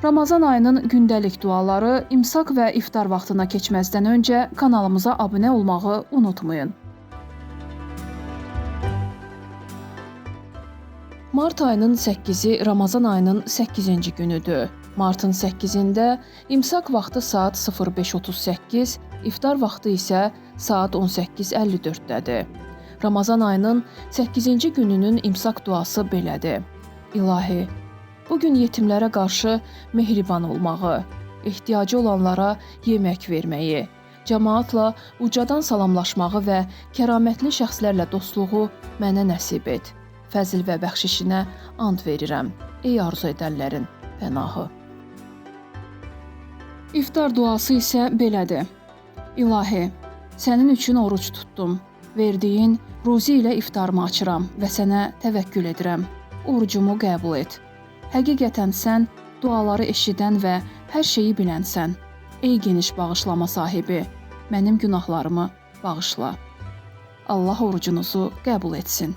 Ramazan ayının gündəlik duaları imsak və iftar vaxtına keçməzdən öncə kanalımıza abunə olmağı unutmayın. Mart ayının 8-i Ramazan ayının 8-ci günüdür. Martın 8-də imsak vaxtı saat 05:38, iftar vaxtı isə saat 18:54-dədir. Ramazan ayının 8-ci gününün imsak duası belədir. İlahi, bugün yetimlərə qarşı mehriban olmağı, ehtiyacı olanlara yemək verməyi, cəmaatla ucadan salamlaşmağı və kəramətli şəxslərlə dostluğu mənə nəsib et. Fəzil və bəxşişinə and verirəm, ey arzu edənlərin pənahı. İftar duası isə belədir. İlahi, sənin üçün oruç tutdum. Verdiyin ruzi ilə iftarımı açıram və sənə təvəkkül edirəm. Orucumu qəbul et. Həqiqətən sən duaları eşidən və hər şeyi bilənsən. Ey geniş bağışlama sahibi, mənim günahlarımı bağışla. Allah orucunuzu qəbul etsin.